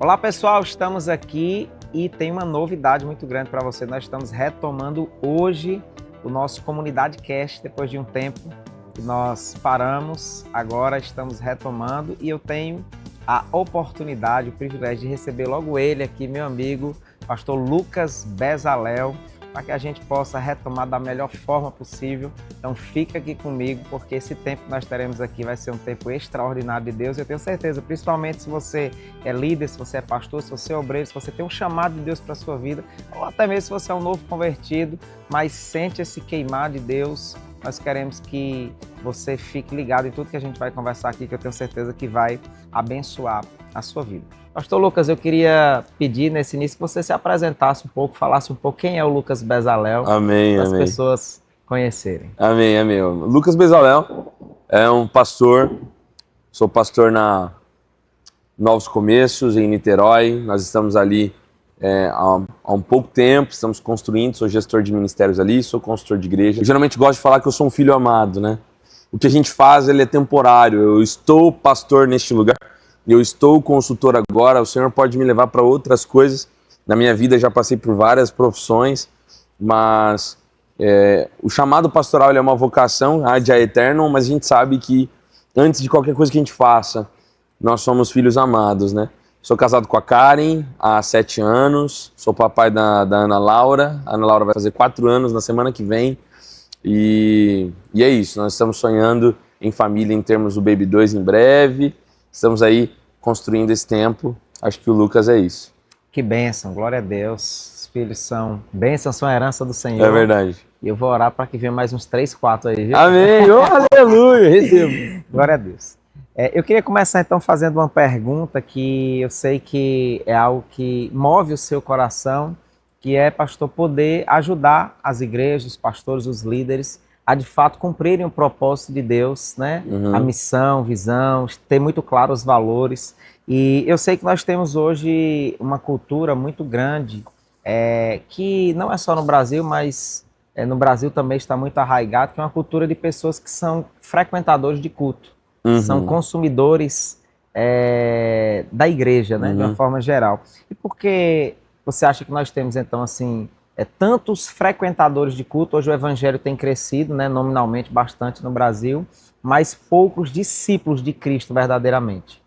Olá pessoal, estamos aqui e tem uma novidade muito grande para você. Nós estamos retomando hoje o nosso Comunidade Cast, depois de um tempo que nós paramos, agora estamos retomando e eu tenho a oportunidade, o privilégio de receber logo ele aqui, meu amigo, pastor Lucas Bezalel, para que a gente possa retomar da melhor forma possível. Então fica aqui comigo, porque esse tempo que nós teremos aqui vai ser um tempo extraordinário de Deus. Eu tenho certeza, principalmente se você é líder, se você é pastor, se você é obreiro, se você tem um chamado de Deus para a sua vida, ou até mesmo se você é um novo convertido, mas sente esse queimar de Deus. Nós queremos que você fique ligado em tudo que a gente vai conversar aqui, que eu tenho certeza que vai abençoar a sua vida. Pastor Lucas, eu queria pedir nesse início que você se apresentasse um pouco, falasse um pouco quem é o Lucas Bezalel, para as pessoas conhecerem. Amém. Lucas Bezalel é um pastor, sou pastor na Novos Começos, em Niterói. Nós estamos ali há um pouco tempo, estamos construindo, sou gestor de ministérios ali, sou consultor de igreja. Eu geralmente gosto de falar que eu sou um filho amado, né? O que a gente faz, ele é temporário. Eu estou pastor neste lugar, eu estou consultor agora, o Senhor pode me levar para outras coisas. Na minha vida já passei por várias profissões, mas o chamado pastoral ele é uma vocação, ad aeternum, mas a gente sabe que antes de qualquer coisa que a gente faça, nós somos filhos amados, né? Sou casado com a Karen há 7 anos, sou papai da Ana Laura. A Ana Laura vai fazer 4 anos na semana que vem. E é isso, nós estamos sonhando em família em termos do Baby 2 em breve. Estamos aí construindo esse tempo. Acho que o Lucas é isso. Que bênção, glória a Deus. Os filhos são bênção, são a herança do Senhor. É verdade. E eu vou orar para que venha mais uns 3, 4 aí, viu? Amém, oh, aleluia, recebo. Glória a Deus. Eu queria começar então fazendo uma pergunta que eu sei que é algo que move o seu coração, que é, pastor, poder ajudar as igrejas, os pastores, os líderes a de fato cumprirem o propósito de Deus, né? A missão, visão, ter muito claro os valores. E eu sei que nós temos hoje uma cultura muito grande, que não é só no Brasil, mas no Brasil também está muito arraigado, que é uma cultura de pessoas que são frequentadores de culto. São consumidores da igreja, né, de uma forma geral. E por que você acha que nós temos, então, assim, tantos frequentadores de culto? Hoje o evangelho tem crescido, né, nominalmente, bastante no Brasil, mas poucos discípulos de Cristo verdadeiramente.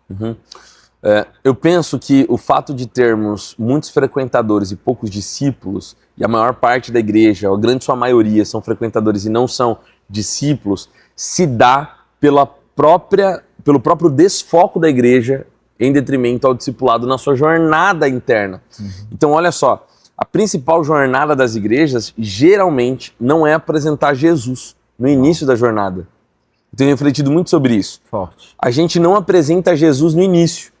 Eu penso que o fato de termos muitos frequentadores e poucos discípulos, e a maior parte da igreja, a grande sua maioria, são frequentadores e não são discípulos, se dá pelo próprio desfoco da igreja em detrimento ao discipulado na sua jornada interna. Então, olha só, a principal jornada das igrejas geralmente não é apresentar Jesus no início da jornada. Eu tenho refletido muito sobre isso. Forte. A gente não apresenta Jesus no início.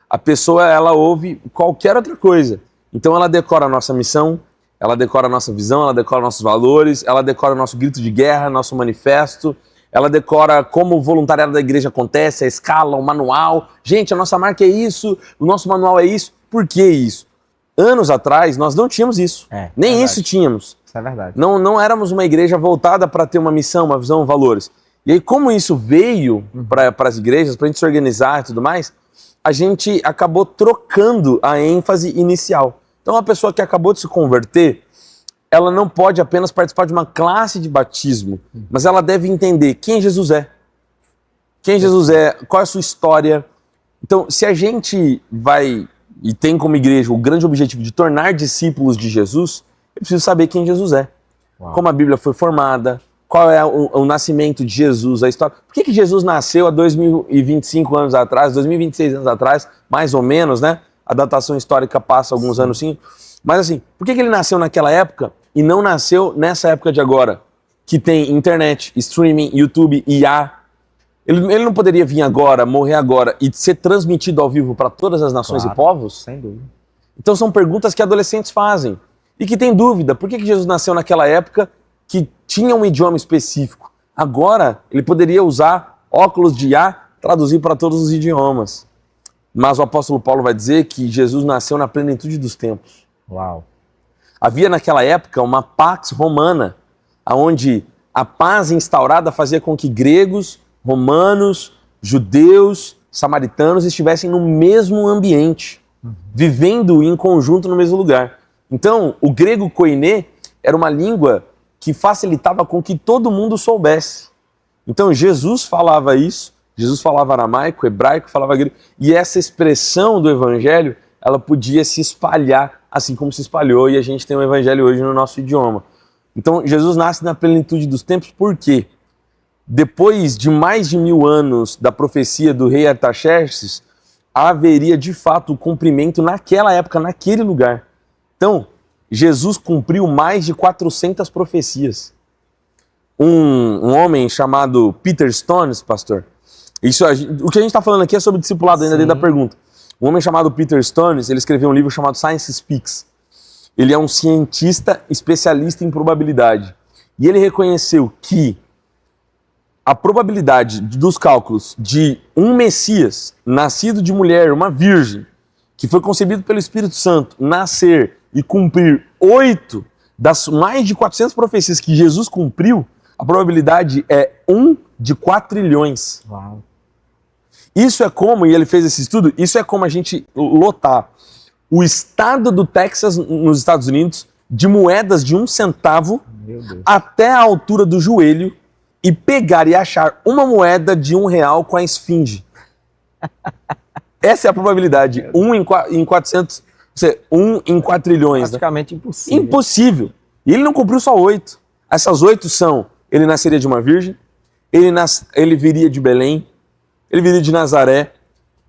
A pessoa, ela ouve qualquer outra coisa. Então, ela decora a nossa missão, ela decora a nossa visão, ela decora nossos valores, ela decora o nosso grito de guerra, nosso manifesto. Ela decora como o voluntariado da igreja acontece, a escala, o manual. Gente, a nossa marca é isso, o nosso manual é isso. Por que isso? Anos atrás, nós não tínhamos isso. Nem isso tínhamos. Isso é verdade. Não éramos uma igreja voltada para ter uma missão, uma visão, valores. E aí, como isso veio para as igrejas, para a gente se organizar e tudo mais, a gente acabou trocando a ênfase inicial. Então, uma pessoa que acabou de se converter, ela não pode apenas participar de uma classe de batismo, mas ela deve entender quem Jesus é. Quem Jesus é, qual é a sua história. Então, se a gente vai e tem como igreja o grande objetivo de tornar discípulos de Jesus, eu preciso saber quem Jesus é. Uau. Como a Bíblia foi formada, qual é o nascimento de Jesus, a história. Por que Jesus nasceu há 2025 anos atrás, 2026 anos atrás, mais ou menos, né? A datação histórica passa alguns anos sim. Mas assim, por que ele nasceu naquela época e não nasceu nessa época de agora, que tem internet, streaming, YouTube, IA? Ele não poderia vir agora, morrer agora e ser transmitido ao vivo para todas as nações e povos? Sem dúvida. Então são perguntas que adolescentes fazem e que têm dúvida. Por que Jesus nasceu naquela época que tinha um idioma específico? Agora ele poderia usar óculos de IA, traduzir para todos os idiomas. Mas o apóstolo Paulo vai dizer que Jesus nasceu na plenitude dos tempos. Uau! Havia naquela época uma pax romana, onde a paz instaurada fazia com que gregos, romanos, judeus, samaritanos estivessem no mesmo ambiente. vivendo em conjunto no mesmo lugar. Então, o grego koiné era uma língua que facilitava com que todo mundo soubesse. Então, Jesus falava isso, Jesus falava aramaico, hebraico, falava grego, e essa expressão do evangelho, ela podia se espalhar assim como se espalhou, e a gente tem o evangelho hoje no nosso idioma. Então, Jesus nasce na plenitude dos tempos, por quê? Depois de mais de 1000 anos da profecia do rei Artaxerxes, haveria de fato o cumprimento naquela época, naquele lugar. Então, Jesus cumpriu mais de 400 profecias. Um homem chamado Peter Stones, pastor, o que a gente está falando aqui é sobre discipulado, ainda dentro da pergunta. Um homem chamado Peter Stones, ele escreveu um livro chamado Science Speaks. Ele é um cientista especialista em probabilidade. E ele reconheceu que a probabilidade dos cálculos de um Messias, nascido de mulher, uma virgem, que foi concebido pelo Espírito Santo, nascer e cumprir 8 das mais de 400 profecias que Jesus cumpriu, a probabilidade é 1 de 4 trilhões. Uau. Isso é como, e ele fez esse estudo, isso é como a gente lotar o estado do Texas, nos Estados Unidos, de moedas de 1 centavo até a altura do joelho e pegar e achar uma moeda de R$1 com a esfinge. Essa é a probabilidade. 1 em 400, 1 em 4 trilhões. Praticamente impossível. Impossível. E ele não cumpriu só 8. Essas 8 são, ele nasceria de uma virgem, ele viria de Belém, ele viria de Nazaré,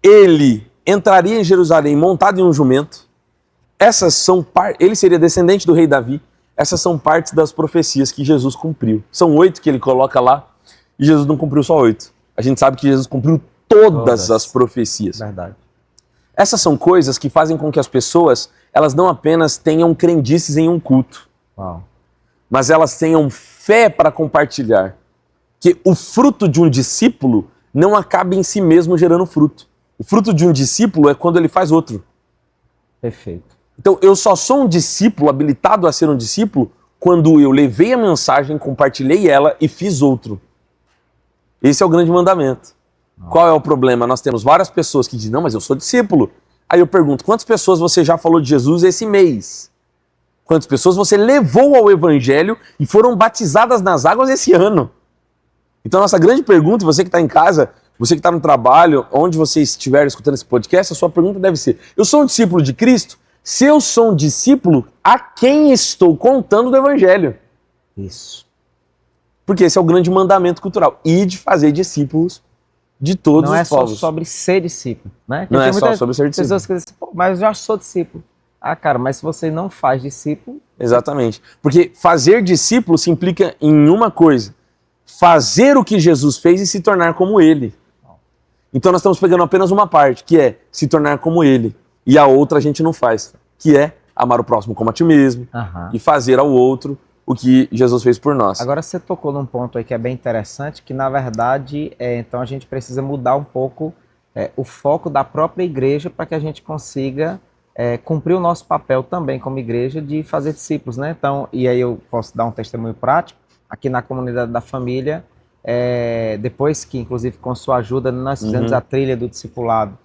ele entraria em Jerusalém montado em um jumento. Essas são ele seria descendente do rei Davi. Essas são partes das profecias que Jesus cumpriu. São 8 que ele coloca lá e Jesus não cumpriu só 8. A gente sabe que Jesus cumpriu todas as profecias. Verdade. Essas são coisas que fazem com que as pessoas, elas não apenas tenham crendices em um culto, mas elas tenham fé para compartilhar. Que o fruto de um discípulo não acaba em si mesmo gerando fruto. O fruto de um discípulo é quando ele faz outro. Perfeito. Então, eu só sou um discípulo, habilitado a ser um discípulo, quando eu levei a mensagem, compartilhei ela e fiz outro. Esse é o grande mandamento. Qual é o problema? Nós temos várias pessoas que dizem, não, mas eu sou discípulo. Aí eu pergunto, quantas pessoas você já falou de Jesus esse mês? Quantas pessoas você levou ao evangelho e foram batizadas nas águas esse ano? Então, nossa grande pergunta, você que está em casa, você que está no trabalho, onde você estiver escutando esse podcast, a sua pergunta deve ser, eu sou um discípulo de Cristo? Se eu sou um discípulo, a quem estou contando do evangelho? Isso. Porque esse é o grande mandamento cultural. E de fazer discípulos de todos os povos. Não é só sobre ser discípulo, né? Não é só sobre ser discípulo. Pessoas que dizem, pô, mas eu já sou discípulo. Ah, cara, mas se você não faz discípulo... Exatamente. Porque fazer discípulo se implica em uma coisa. Fazer o que Jesus fez e se tornar como ele. Então nós estamos pegando apenas uma parte, que é se tornar como ele. E a outra a gente não faz, que é amar o próximo como a ti mesmo e fazer ao outro o que Jesus fez por nós. Agora você tocou num ponto aí que é bem interessante, que na verdade, então a gente precisa mudar um pouco o foco da própria igreja para que a gente consiga cumprir o nosso papel também como igreja de fazer discípulos, né? Então, e aí eu posso dar um testemunho prático, aqui na comunidade da família, depois que inclusive com sua ajuda nós fizemos a trilha do discipulado.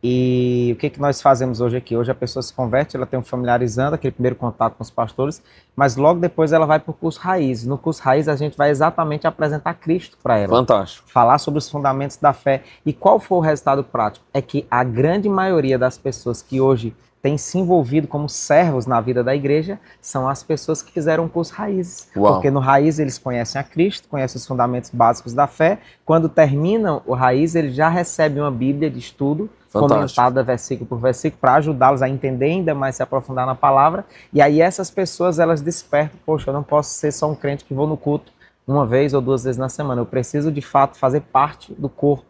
E o que nós fazemos hoje aqui? Hoje a pessoa se converte, ela tem um familiarizando, aquele primeiro contato com os pastores, mas logo depois ela vai para o curso Raiz. No curso Raiz a gente vai exatamente apresentar Cristo para ela. Fantástico. Falar sobre os fundamentos da fé. E qual foi o resultado prático? É que a grande maioria das pessoas que hoje têm se envolvido como servos na vida da igreja são as pessoas que fizeram o curso Raiz. Uau. Porque no Raiz eles conhecem a Cristo, conhecem os fundamentos básicos da fé. Quando terminam o Raiz, eles já recebem uma Bíblia de estudo, comentada versículo por versículo, para ajudá-los a entender ainda mais, se aprofundar na palavra. E aí essas pessoas, elas despertam, poxa, eu não posso ser só um crente que vou no culto uma vez ou 2 vezes na semana. Eu preciso, de fato, fazer parte do corpo.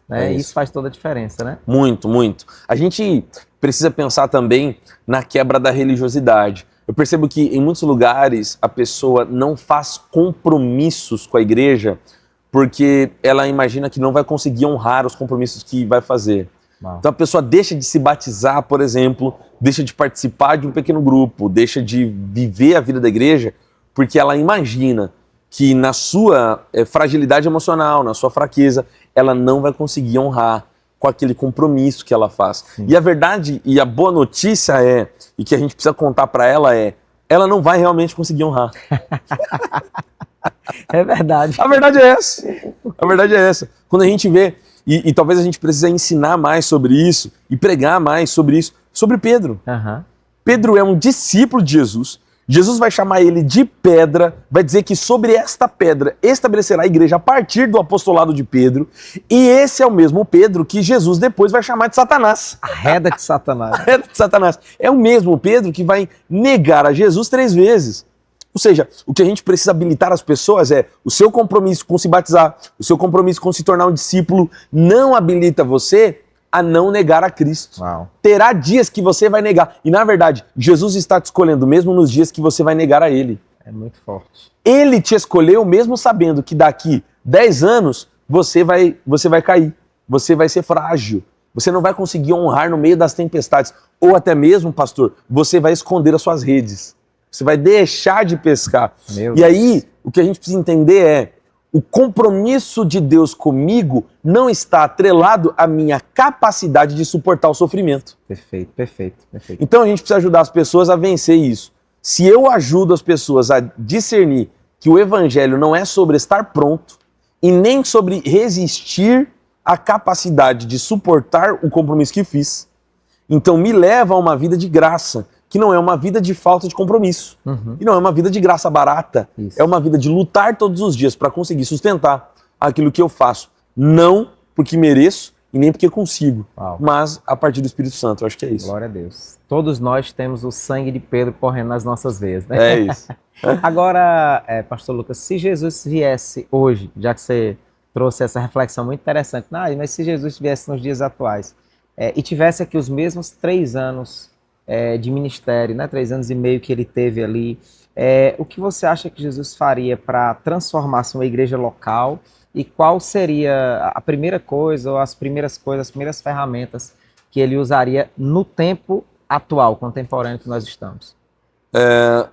Né? Isso faz toda a diferença, né? Muito, muito. A gente precisa pensar também na quebra da religiosidade. Eu percebo que em muitos lugares a pessoa não faz compromissos com a igreja porque ela imagina que não vai conseguir honrar os compromissos que vai fazer. Então a pessoa deixa de se batizar, por exemplo, deixa de participar de um pequeno grupo, deixa de viver a vida da igreja, porque ela imagina que na sua fragilidade emocional, na sua fraqueza, ela não vai conseguir honrar com aquele compromisso que ela faz. Sim. E a verdade e a boa notícia é, e que a gente precisa contar para ela é, ela não vai realmente conseguir honrar. É verdade. A verdade é essa. A verdade é essa. Quando a gente vê, e talvez a gente precise ensinar mais sobre isso e pregar mais sobre isso, sobre Pedro. Uhum. Pedro é um discípulo de Jesus. Jesus vai chamar ele de pedra, vai dizer que sobre esta pedra estabelecerá a igreja a partir do apostolado de Pedro. E esse é o mesmo Pedro que Jesus depois vai chamar de Satanás. A reda de Satanás. A reda de Satanás. É o mesmo Pedro que vai negar a Jesus 3 vezes. Ou seja, o que a gente precisa habilitar as pessoas é o seu compromisso com se batizar, o seu compromisso com se tornar um discípulo não habilita você a não negar a Cristo. Uau. Terá dias que você vai negar. E na verdade, Jesus está te escolhendo mesmo nos dias que você vai negar a Ele. É muito forte. Ele te escolheu mesmo sabendo que daqui 10 anos você vai cair, você vai ser frágil, você não vai conseguir honrar no meio das tempestades. Ou até mesmo, pastor, você vai esconder as suas redes. Você vai deixar de pescar. E aí, o que a gente precisa entender é, o compromisso de Deus comigo não está atrelado à minha capacidade de suportar o sofrimento. Perfeito, perfeito, perfeito. Então a gente precisa ajudar as pessoas a vencer isso. Se eu ajudo as pessoas a discernir que o evangelho não é sobre estar pronto e nem sobre resistir à capacidade de suportar o compromisso que fiz, então me leva a uma vida de graça, que não é uma vida de falta de compromisso. Uhum. E não é uma vida de graça barata. Isso. É uma vida de lutar todos os dias para conseguir sustentar aquilo que eu faço. Não porque mereço e nem porque consigo, mas a partir do Espírito Santo. Eu acho que é isso. Glória a Deus. Todos nós temos o sangue de Pedro correndo nas nossas veias, né? É isso. Agora, pastor Lucas, se Jesus viesse hoje, já que você trouxe essa reflexão muito interessante, mas se Jesus viesse nos dias atuais e tivesse aqui os mesmos 3 anos de ministério, né? 3 anos e meio que ele teve ali. O que você acha que Jesus faria para transformar-se uma igreja local? E qual seria a primeira coisa, ou as primeiras coisas, as primeiras ferramentas que ele usaria no tempo atual, contemporâneo que nós estamos?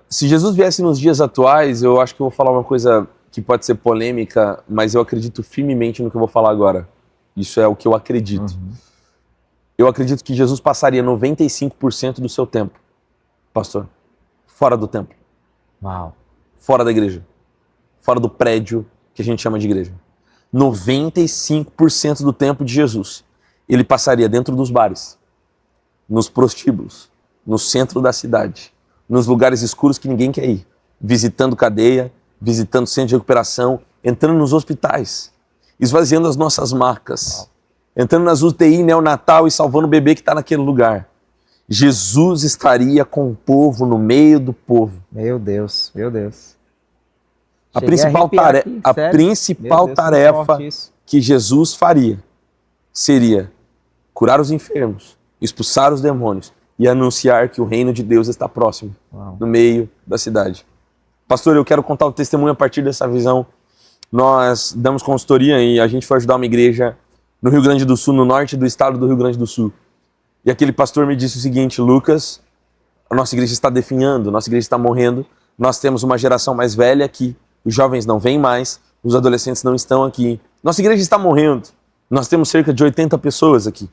Se Jesus viesse nos dias atuais, eu acho que eu vou falar uma coisa que pode ser polêmica, mas eu acredito firmemente no que eu vou falar agora. Isso é o que eu acredito. Uhum. Eu acredito que Jesus passaria 95% do seu tempo, pastor, fora do templo. Uau. Fora da igreja. Fora do prédio que a gente chama de igreja. 95% do tempo de Jesus, ele passaria dentro dos bares, nos prostíbulos, no centro da cidade, nos lugares escuros que ninguém quer ir, visitando cadeia, visitando centro de recuperação, entrando nos hospitais, esvaziando as nossas macas. Uau. Entrando nas UTI neonatal e salvando o bebê que está naquele lugar. Jesus estaria com o povo, no meio do povo. Meu Deus, meu Deus. A principal tarefa que Jesus faria seria curar os enfermos, expulsar os demônios e anunciar que o reino de Deus está próximo, no meio da cidade. Pastor, eu quero contar o testemunho a partir dessa visão. Nós damos consultoria e a gente foi ajudar uma igreja no Rio Grande do Sul, no norte do estado do Rio Grande do Sul. E aquele pastor me disse o seguinte: Lucas, a nossa igreja está definhando, a nossa igreja está morrendo, nós temos uma geração mais velha aqui, os jovens não vêm mais, os adolescentes não estão aqui, nossa igreja está morrendo, nós temos cerca de 80 pessoas aqui.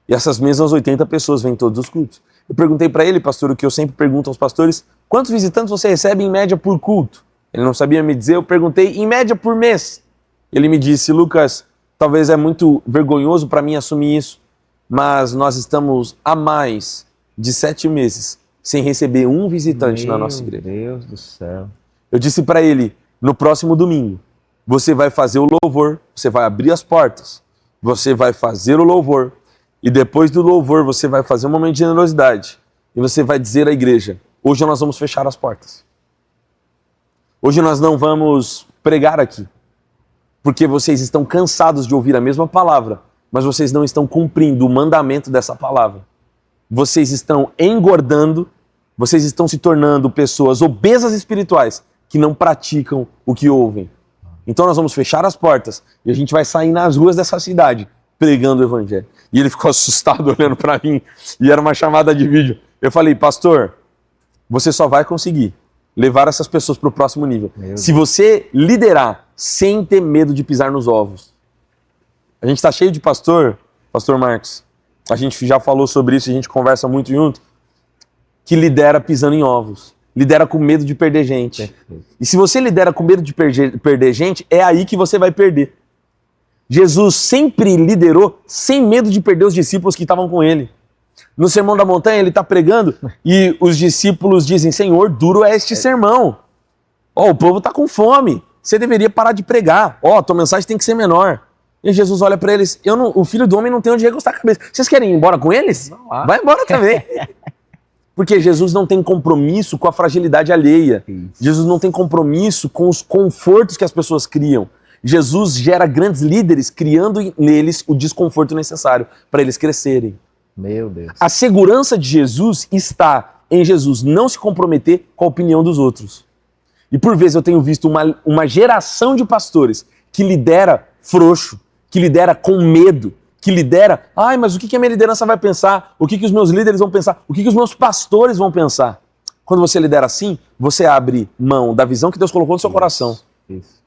E essas mesmas 80 pessoas vêm todos os cultos. Eu perguntei para ele, pastor, o que eu sempre pergunto aos pastores: quantos visitantes você recebe em média por culto? Ele não sabia me dizer, eu perguntei: em média por mês? Ele me disse: Lucas, talvez é muito vergonhoso para mim assumir isso, mas nós estamos há mais de 7 meses sem receber um visitante na nossa igreja. Meu Deus do céu. Eu disse para ele: no próximo domingo, você vai fazer o louvor, você vai abrir as portas, você vai fazer o louvor, e depois do louvor você vai fazer um momento de generosidade, e você vai dizer à igreja: hoje nós vamos fechar as portas. Hoje nós não vamos pregar aqui, porque vocês estão cansados de ouvir a mesma palavra, mas vocês não estão cumprindo o mandamento dessa palavra. Vocês estão engordando, vocês estão se tornando pessoas obesas espirituais que não praticam o que ouvem. Então nós vamos fechar as portas e a gente vai sair nas ruas dessa cidade pregando o evangelho. E ele ficou assustado olhando para mim e era uma chamada de vídeo. Eu falei: pastor, você só vai conseguir levar essas pessoas para o próximo nível se você liderar sem ter medo de pisar nos ovos. A gente está cheio de pastor Pastor Marcos, a gente já falou sobre isso, a gente conversa muito junto, que lidera pisando em ovos. Lidera com medo de perder gente. Perfeito. E se você lidera com medo de perder gente, é aí que você vai perder. Jesus sempre liderou sem medo de perder os discípulos que estavam com ele. No Sermão da Montanha, ele está pregando e os discípulos dizem, Senhor, duro é este sermão. O povo está com fome. Você deveria parar de pregar. Tua mensagem tem que ser menor. E Jesus olha para eles, o Filho do Homem não tem onde recostar a cabeça. Vocês querem ir embora com eles? Vai embora também. Porque Jesus não tem compromisso com a fragilidade alheia. Isso. Jesus não tem compromisso com os confortos que as pessoas criam. Jesus gera grandes líderes, criando neles o desconforto necessário para eles crescerem. Meu Deus. A segurança de Jesus está em Jesus não se comprometer com a opinião dos outros. E por vezes eu tenho visto uma geração de pastores que lidera frouxo, que lidera com medo, que lidera, mas o que a minha liderança vai pensar? O que os meus líderes vão pensar? O que os meus pastores vão pensar? Quando você lidera assim, você abre mão da visão que Deus colocou no seu coração. Isso.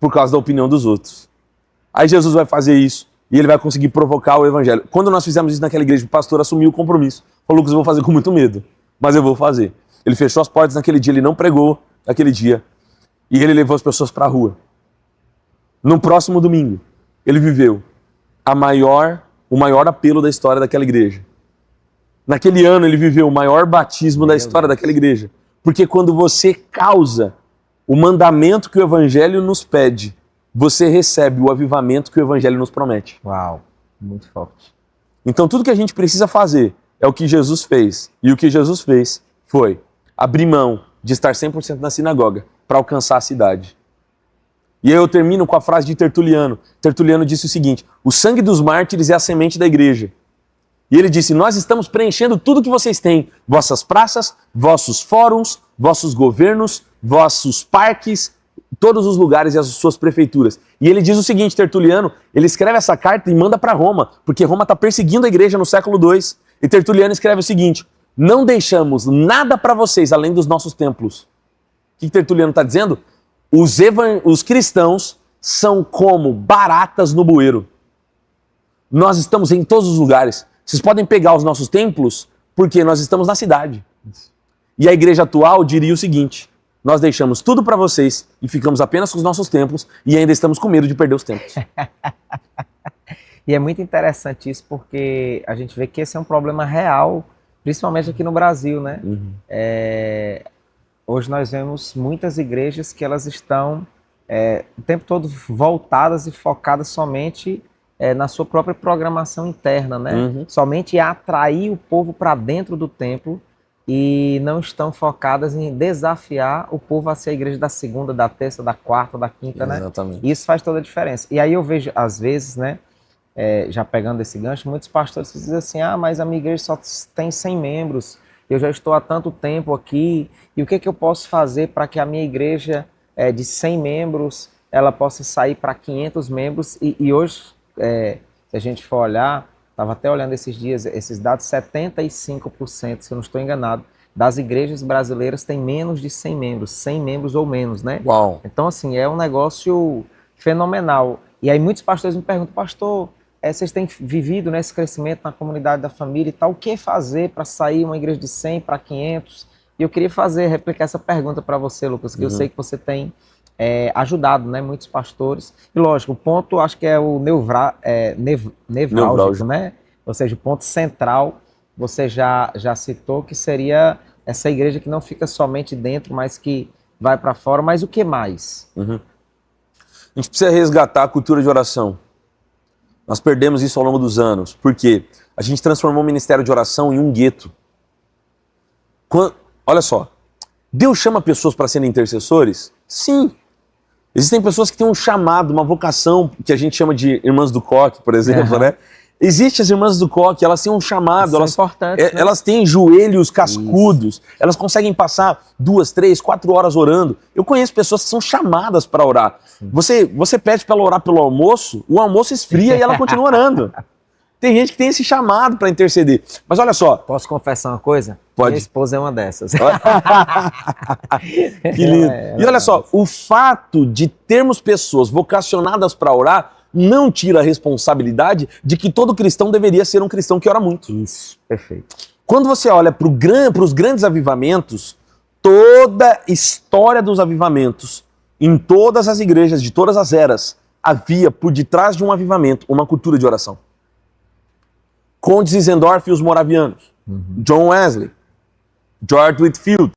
Por causa da opinião dos outros. Aí Jesus vai fazer isso e ele vai conseguir provocar o evangelho. Quando nós fizemos isso naquela igreja, o pastor assumiu o compromisso. Falou, Lucas, eu vou fazer com muito medo, mas eu vou fazer. Ele fechou as portas naquele dia, ele não pregou naquele dia e ele levou as pessoas para a rua. No próximo domingo, ele viveu o maior apelo da história daquela igreja. Naquele ano ele viveu o maior batismo da história daquela igreja. Porque quando você causa o mandamento que o evangelho nos pede, você recebe o avivamento que o evangelho nos promete. Uau, muito forte. Então tudo que a gente precisa fazer é o que Jesus fez. E o que Jesus fez foi abrir mão de estar 100% na sinagoga para alcançar a cidade. E aí eu termino com a frase de Tertuliano. Tertuliano disse o seguinte, o sangue dos mártires é a semente da igreja. E ele disse, nós estamos preenchendo tudo que vocês têm, vossas praças, vossos fóruns, vossos governos, vossos parques, todos os lugares e as suas prefeituras. E ele diz o seguinte, Tertuliano, ele escreve essa carta e manda para Roma, porque Roma está perseguindo a igreja no século II. E Tertuliano escreve o seguinte, não deixamos nada para vocês além dos nossos templos. O que Tertuliano está dizendo? Os cristãos são como baratas no bueiro. Nós estamos em todos os lugares. Vocês podem pegar os nossos templos porque nós estamos na cidade. E a igreja atual diria o seguinte, nós deixamos tudo para vocês e ficamos apenas com os nossos templos e ainda estamos com medo de perder os templos. E é muito interessante isso porque a gente vê que esse é um problema real, principalmente aqui no Brasil, né? Uhum. Hoje nós vemos muitas igrejas que elas estão o tempo todo voltadas e focadas somente na sua própria programação interna, né? Uhum. Somente atrair o povo para dentro do templo e não estão focadas em desafiar o povo a ser a igreja da segunda, da terça, da quarta, da quinta, né? Exatamente. Isso faz toda a diferença. E aí eu vejo, às vezes, né, já pegando esse gancho, muitos pastores dizem assim, mas a minha igreja só tem 100 membros, eu já estou há tanto tempo aqui, e o que eu posso fazer para que a minha igreja de 100 membros, ela possa sair para 500 membros, e hoje, se a gente for olhar, estava até olhando esses dias, esses dados, 75%, se eu não estou enganado, das igrejas brasileiras têm menos de 100 membros, 100 membros ou menos, né? Uau. Então, assim, é um negócio fenomenal. E aí muitos pastores me perguntam, pastor, vocês têm vivido nesse crescimento na comunidade da família e tal, o que fazer para sair uma igreja de 100 para 500? E eu queria replicar essa pergunta para você, Lucas, que eu sei que você tem ajudado, né, muitos pastores. E lógico, o ponto, acho que é o nevrálgico, né? Ou seja, o ponto central, você já citou, que seria essa igreja que não fica somente dentro, mas que vai para fora. Mas o que mais? Uhum. A gente precisa resgatar a cultura de oração. Nós perdemos isso ao longo dos anos. Por quê? A gente transformou o ministério de oração em um gueto. Olha só, Deus chama pessoas para serem intercessores? Sim. Existem pessoas que têm um chamado, uma vocação, que a gente chama de irmãs do coque, por exemplo, né? Existem as irmãs do coque, elas têm um chamado, elas têm joelhos cascudos, elas conseguem passar 2, 3, 4 horas orando. Eu conheço pessoas que são chamadas para orar. Você pede para ela orar pelo almoço, o almoço esfria e ela continua orando. Tem gente que tem esse chamado para interceder. Mas olha só. Posso confessar uma coisa? Pode. Minha esposa é uma dessas. Que lindo. E olha só, o fato de termos pessoas vocacionadas para orar não tira a responsabilidade de que todo cristão deveria ser um cristão que ora muito. Isso, perfeito. Quando você olha para os grandes avivamentos, toda a história dos avivamentos, em todas as igrejas de todas as eras, havia por detrás de um avivamento uma cultura de oração. Conde Zinzendorf e os moravianos, John Wesley, George Whitefield,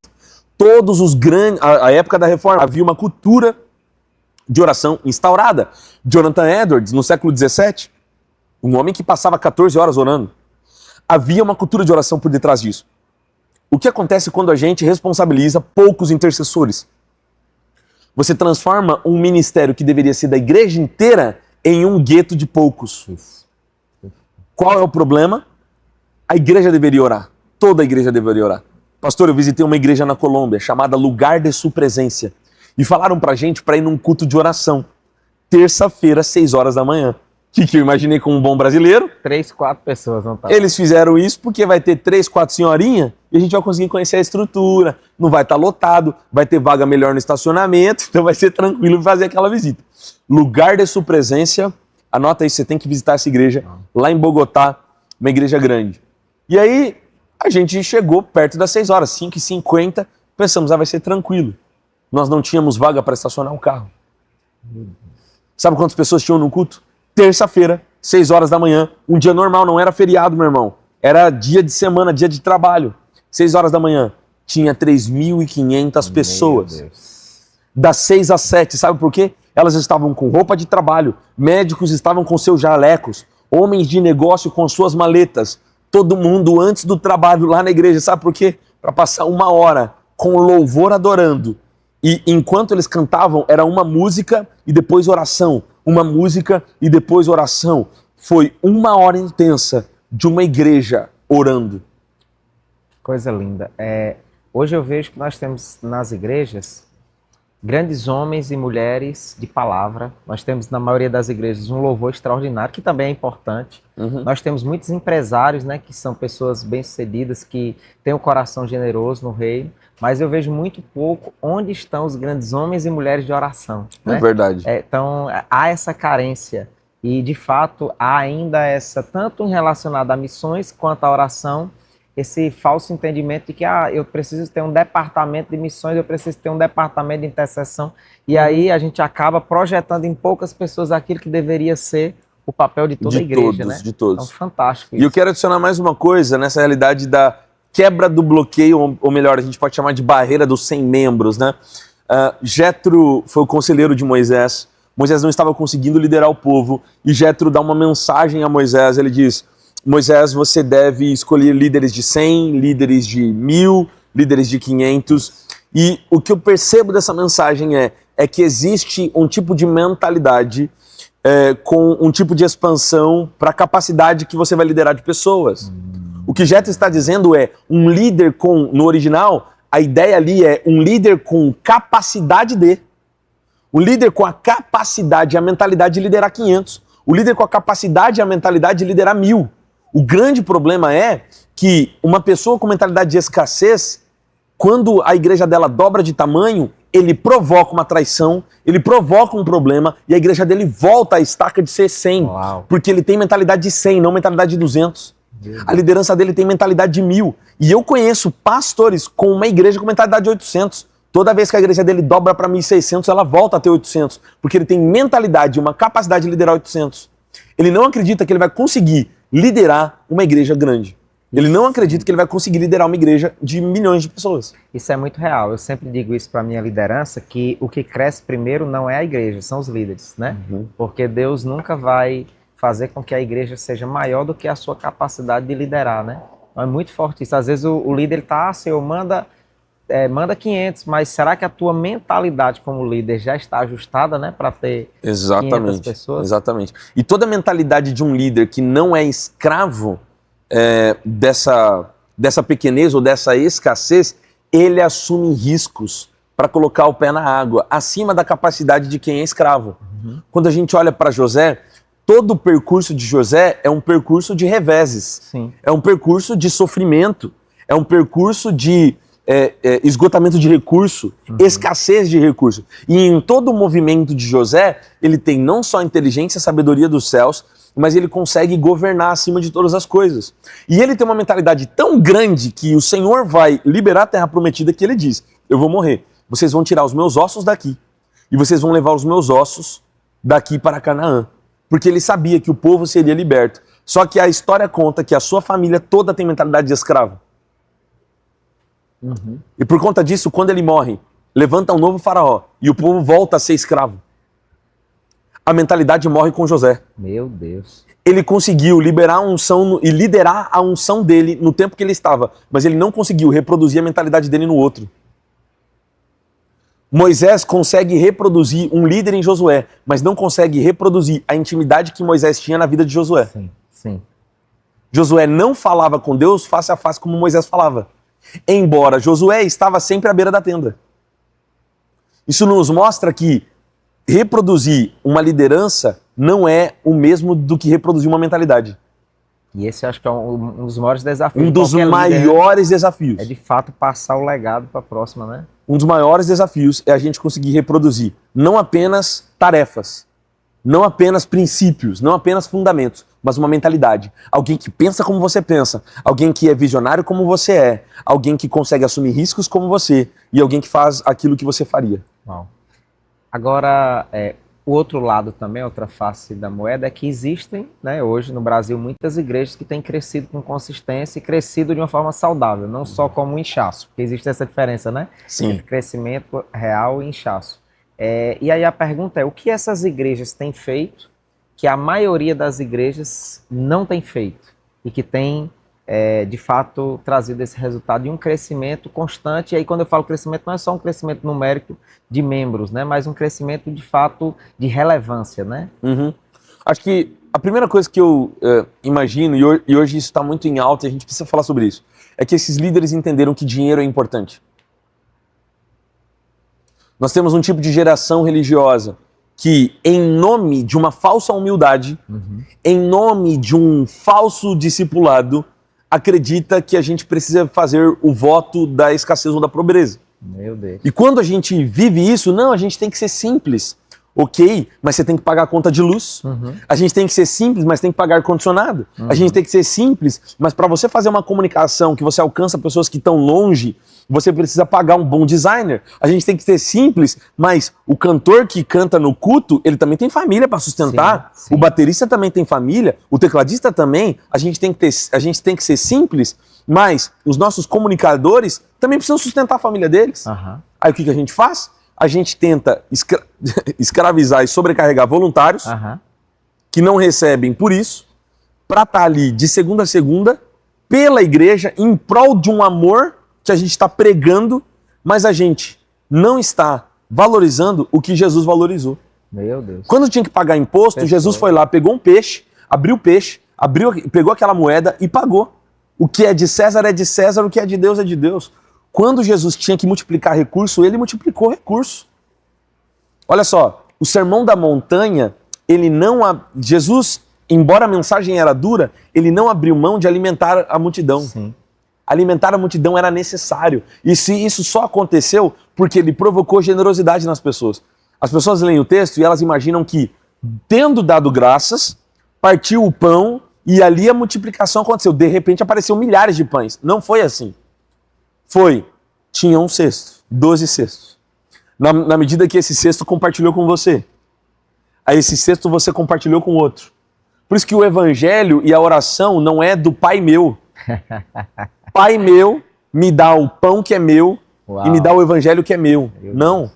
todos os grandes, a época da Reforma, havia uma cultura de oração instaurada. Jonathan Edwards, no século XVII, um homem que passava 14 horas orando. Havia uma cultura de oração por detrás disso. O que acontece quando a gente responsabiliza poucos intercessores? Você transforma um ministério que deveria ser da igreja inteira em um gueto de poucos. Qual é o problema? A igreja deveria orar. Toda a igreja deveria orar. Pastor, eu visitei uma igreja na Colômbia chamada Lugar de Sua Presença. E falaram pra gente para ir num culto de oração. Terça-feira, 6 horas da manhã. O que eu imaginei como um bom brasileiro? 3, 4 pessoas não tá. Eles fizeram isso porque vai ter 3, 4 senhorinhas e a gente vai conseguir conhecer a estrutura, não vai estar lotado, vai ter vaga melhor no estacionamento, então vai ser tranquilo fazer aquela visita. Lugar de Sua Presença, anota aí, você tem que visitar essa igreja lá em Bogotá, uma igreja grande. E aí a gente chegou perto das 6 horas, 5h50, pensamos, vai ser tranquilo. Nós não tínhamos vaga para estacionar o carro. Sabe quantas pessoas tinham no culto? Terça-feira, 6 horas da manhã, um dia normal, não era feriado, meu irmão. Era dia de semana, dia de trabalho. 6 horas da manhã, tinha 3.500 pessoas. Das 6 às 7, sabe por quê? Elas estavam com roupa de trabalho, médicos estavam com seus jalecos, homens de negócio com suas maletas. Todo mundo antes do trabalho lá na igreja, sabe por quê? Para passar 1 hora com louvor adorando. E enquanto eles cantavam, era uma música e depois oração. Uma música e depois oração. Foi 1 hora intensa de uma igreja orando. Coisa linda. Hoje eu vejo que nós temos nas igrejas grandes homens e mulheres de palavra. Nós temos na maioria das igrejas um louvor extraordinário, que também é importante. Nós temos muitos empresários, né, que são pessoas bem-sucedidas, que têm um coração generoso no reino. Mas eu vejo muito pouco onde estão os grandes homens e mulheres de oração. Né? É verdade. Então, há essa carência. E, de fato, há ainda essa, tanto relacionada a missões quanto à oração, esse falso entendimento de que eu preciso ter um departamento de missões, eu preciso ter um departamento de intercessão. E aí a gente acaba projetando em poucas pessoas aquilo que deveria ser o papel de toda a igreja. Né? De todos. Então, fantástico isso. E eu quero adicionar mais uma coisa nessa realidade da quebra do bloqueio, ou melhor, a gente pode chamar de barreira dos 100 membros, né? Jétro foi o conselheiro de Moisés. Moisés não estava conseguindo liderar o povo e Jétro dá uma mensagem a Moisés. Ele diz: Moisés, você deve escolher líderes de 100, líderes de 1000, líderes de 500. E o que eu percebo dessa mensagem é que existe um tipo de mentalidade com um tipo de expansão para a capacidade que você vai liderar de pessoas. O que Jétro está dizendo é um líder no original, a ideia ali é um líder com capacidade de. Um líder com a capacidade e a mentalidade de liderar 500. O líder com a capacidade e a mentalidade de liderar 1000. O grande problema é que uma pessoa com mentalidade de escassez, quando a igreja dela dobra de tamanho, ele provoca uma traição, ele provoca um problema e a igreja dele volta à estaca de ser 100. Uau. Porque ele tem mentalidade de 100, não mentalidade de 200. A liderança dele tem mentalidade de 1000. E eu conheço pastores com uma igreja com mentalidade de 800. Toda vez que a igreja dele dobra para 1.600, ela volta a ter 800. Porque ele tem mentalidade, uma capacidade de liderar 800. Ele não acredita que ele vai conseguir liderar uma igreja grande. Ele não acredita que ele vai conseguir liderar uma igreja de milhões de pessoas. Isso é muito real. Eu sempre digo isso para a minha liderança, que o que cresce primeiro não é a igreja, são os líderes, né? Porque Deus nunca vai fazer com que a igreja seja maior do que a sua capacidade de liderar, né? Então é muito forte isso. Às vezes o líder está, Senhor, manda 500, mas será que a tua mentalidade como líder já está ajustada, né, para ter 500 pessoas? Exatamente. E toda a mentalidade de um líder que não é escravo dessa pequenez ou dessa escassez, ele assume riscos para colocar o pé na água, acima da capacidade de quem é escravo. Quando a gente olha para José, todo o percurso de José é um percurso de reveses. Sim. É um percurso de sofrimento. É um percurso de esgotamento de recurso, escassez de recurso. E em todo o movimento de José, ele tem não só a inteligência e a sabedoria dos céus, mas ele consegue governar acima de todas as coisas. E ele tem uma mentalidade tão grande que o Senhor vai liberar a terra prometida que ele diz, eu vou morrer, vocês vão tirar os meus ossos daqui e vocês vão levar os meus ossos daqui para Canaã. Porque ele sabia que o povo seria liberto. Só que a história conta que a sua família toda tem mentalidade de escravo. E por conta disso, quando ele morre, levanta um novo faraó e o povo volta a ser escravo. A mentalidade morre com José. Meu Deus. Ele conseguiu liberar a unção e liderar a unção dele no tempo que ele estava, mas ele não conseguiu reproduzir a mentalidade dele no outro. Moisés consegue reproduzir um líder em Josué, mas não consegue reproduzir a intimidade que Moisés tinha na vida de Josué. Sim, sim. Josué não falava com Deus face a face como Moisés falava. Embora Josué estava sempre à beira da tenda. Isso nos mostra que reproduzir uma liderança não é o mesmo do que reproduzir uma mentalidade. E esse acho que é um dos maiores desafios. Um dos maiores desafios. É de fato passar o legado para a próxima, né? Um dos maiores desafios é a gente conseguir reproduzir não apenas tarefas, não apenas princípios, não apenas fundamentos, mas uma mentalidade. Alguém que pensa como você pensa, alguém que é visionário como você é, alguém que consegue assumir riscos como você e alguém que faz aquilo que você faria. Uau. Agora, o outro lado também, outra face da moeda, é que existem, né, hoje no Brasil, muitas igrejas que têm crescido com consistência e crescido de uma forma saudável, não só como um inchaço, porque existe essa diferença, né? Sim. Entre crescimento real e inchaço. E aí a pergunta é, o que essas igrejas têm feito que a maioria das igrejas não tem feito e que tem, de fato, trazido esse resultado de um crescimento constante? E aí, quando eu falo crescimento, não é só um crescimento numérico de membros, né? Mas um crescimento, de fato, de relevância, né? Acho que a primeira coisa que eu imagino, e hoje isso está muito em alta e a gente precisa falar sobre isso, é que esses líderes entenderam que dinheiro é importante. Nós temos um tipo de geração religiosa que, em nome de uma falsa humildade, em nome de um falso discipulado, acredita que a gente precisa fazer o voto da escassez ou da pobreza. Meu Deus. E quando a gente vive isso, não, a gente tem que ser simples. Ok, mas você tem que pagar a conta de luz. A gente tem que ser simples, mas tem que pagar ar-condicionado. A gente tem que ser simples, mas para você fazer uma comunicação que você alcança pessoas que estão longe, você precisa pagar um bom designer. A gente tem que ser simples, mas o cantor que canta no culto, ele também tem família para sustentar. Sim. O baterista também tem família, o tecladista também. A gente tem que ser simples, mas os nossos comunicadores também precisam sustentar a família deles. Aí o que a gente faz? A gente tenta escravizar e sobrecarregar voluntários que não recebem por isso, para estar ali de segunda a segunda, pela igreja, em prol de um amor que a gente está pregando, mas a gente não está valorizando o que Jesus valorizou. Meu Deus. Quando tinha que pagar imposto, Jesus foi lá, pegou um peixe, abriu o peixe, pegou aquela moeda e pagou. O que é de César, o que é de Deus é de Deus. Quando Jesus tinha que multiplicar recurso, ele multiplicou recurso. Olha só, o Sermão da Montanha, Jesus, embora a mensagem era dura, ele não abriu mão de alimentar a multidão. Sim. Alimentar a multidão era necessário. E isso só aconteceu porque ele provocou generosidade nas pessoas. As pessoas leem o texto e elas imaginam que, tendo dado graças, partiu o pão e ali a multiplicação aconteceu. De repente apareceram milhares de pães. Não foi assim. Tinha um cesto, 12 cestos. Na medida que esse cesto compartilhou com você, aí esse cesto você compartilhou com outro. Por isso que o evangelho e a oração não é do Pai meu. Pai meu, me dá o pão que é meu. Uau. E me dá o evangelho que é meu. Não.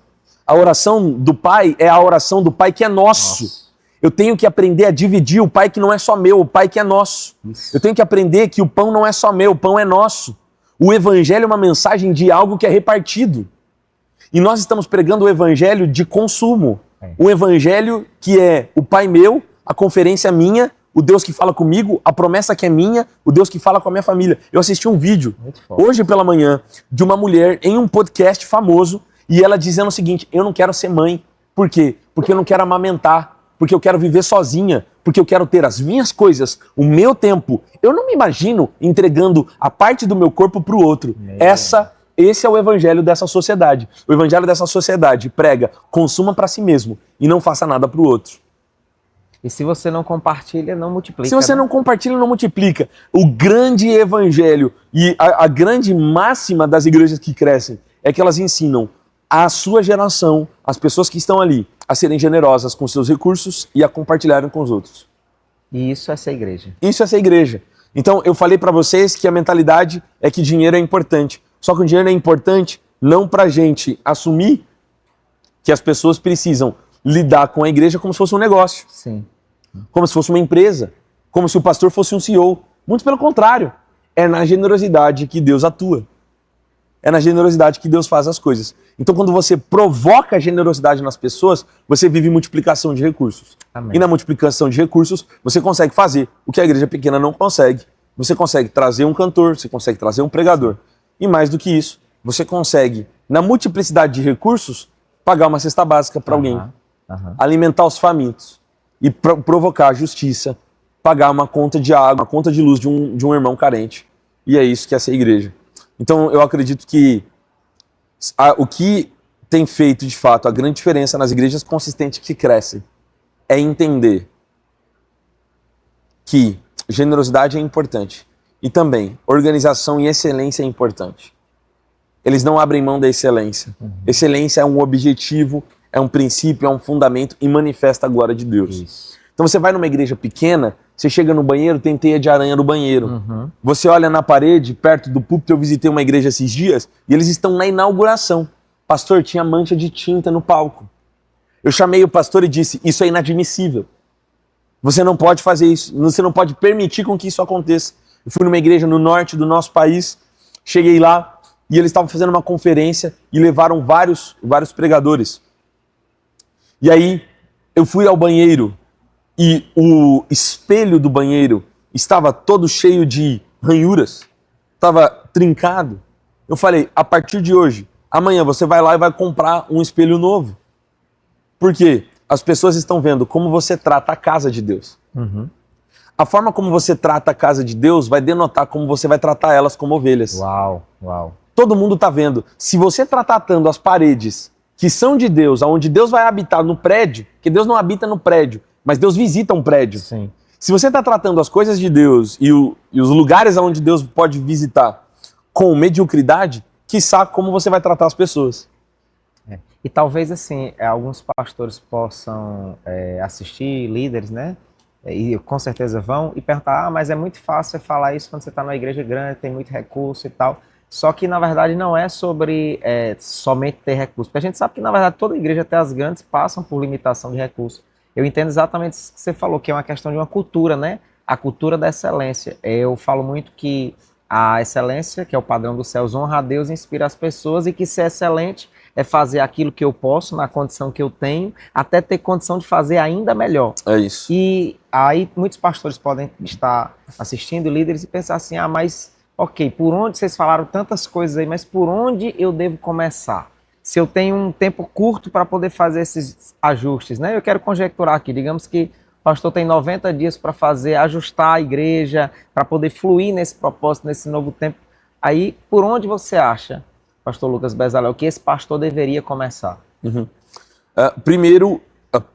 A oração do Pai é a oração do Pai que é nosso. Eu tenho que aprender a dividir o Pai que não é só meu, o Pai que é nosso. Eu tenho que aprender que o pão não é só meu, o pão é nosso. O evangelho é uma mensagem de algo que é repartido. E nós estamos pregando o evangelho de consumo. O evangelho que é o Pai meu, a conferência minha, o Deus que fala comigo, a promessa que é minha, o Deus que fala com a minha família. Eu assisti um vídeo, hoje pela manhã, de uma mulher em um podcast famoso, e ela dizendo o seguinte: eu não quero ser mãe. Por quê? Porque eu não quero amamentar. Porque eu quero viver sozinha, porque eu quero ter as minhas coisas, o meu tempo. Eu não me imagino entregando a parte do meu corpo para o outro. Essa esse é o evangelho dessa sociedade. O evangelho dessa sociedade prega, consuma para si mesmo e não faça nada para o outro. E se você não compartilha, não multiplica. Se você não compartilha, não multiplica. O grande evangelho e a grande máxima das igrejas que crescem é que elas ensinam a sua geração, as pessoas que estão ali, a serem generosas com seus recursos e a compartilharem com os outros. E isso é ser igreja. Isso é ser igreja. Então, eu falei para vocês que a mentalidade é que dinheiro é importante. Só que o dinheiro é importante não para a gente assumir que as pessoas precisam lidar com a igreja como se fosse um negócio. Sim. Como se fosse uma empresa. Como se o pastor fosse um CEO. Muito pelo contrário. É na generosidade que Deus atua. É na generosidade que Deus faz as coisas. Então, quando você provoca a generosidade nas pessoas, você vive multiplicação de recursos. Amém. E na multiplicação de recursos, você consegue fazer o que a igreja pequena não consegue. Você consegue trazer um cantor, você consegue trazer um pregador. E mais do que isso, você consegue, na multiplicidade de recursos, pagar uma cesta básica para alguém, alimentar os famintos e provocar a justiça, pagar uma conta de água, uma conta de luz de um irmão carente. E é isso que é ser igreja. Então, eu acredito que o que tem feito, de fato, a grande diferença nas igrejas consistentes que crescem é entender que generosidade é importante e também organização e excelência é importante. Eles não abrem mão da excelência. Excelência é um objetivo, é um princípio, é um fundamento e manifesta a glória de Deus. Isso. Então você vai numa igreja pequena, você chega no banheiro, tem teia de aranha no banheiro. Você olha na parede, perto do púlpito, eu visitei uma igreja esses dias, e eles estão na inauguração. Pastor, tinha mancha de tinta no palco. Eu chamei o pastor e disse, isso é inadmissível. Você não pode fazer isso, você não pode permitir com que isso aconteça. Eu fui numa igreja no norte do nosso país, cheguei lá, e eles estavam fazendo uma conferência e levaram vários pregadores. E aí, eu fui ao banheiro, e o espelho do banheiro estava todo cheio de ranhuras, estava trincado. Eu falei, a partir de hoje, amanhã você vai lá e vai comprar um espelho novo. Por quê? As pessoas estão vendo como você trata a casa de Deus. A forma como você trata a casa de Deus vai denotar como você vai tratar elas como ovelhas. Uau, uau. Todo mundo está vendo. Se você está tratando as paredes que são de Deus, onde Deus vai habitar no prédio, que Deus não habita no prédio, mas Deus visita um prédio. Sim. Se você está tratando as coisas de Deus e os lugares onde Deus pode visitar com mediocridade, quiçá como você vai tratar as pessoas. E talvez, assim, alguns pastores possam assistir, líderes, né? E com certeza vão, e perguntar, mas é muito fácil falar isso quando você está numa igreja grande, tem muito recurso e tal. Só que, na verdade, não é sobre somente ter recurso. Porque a gente sabe que, na verdade, toda igreja, até as grandes, passam por limitação de recursos. Eu entendo exatamente isso que você falou, que é uma questão de uma cultura, né? A cultura da excelência. Eu falo muito que a excelência, que é o padrão dos céus, honra a Deus, inspira as pessoas, e que ser excelente é fazer aquilo que eu posso, na condição que eu tenho, até ter condição de fazer ainda melhor. É isso. E aí muitos pastores podem estar assistindo, líderes, e pensar assim, mas ok, por onde vocês falaram tantas coisas aí, mas por onde eu devo começar? Se eu tenho um tempo curto para poder fazer esses ajustes, né? Eu quero conjecturar aqui, digamos que o pastor tem 90 dias para ajustar a igreja, para poder fluir nesse propósito, nesse novo tempo. Aí, por onde você acha, pastor Lucas Bezalel, que esse pastor deveria começar? Primeiro,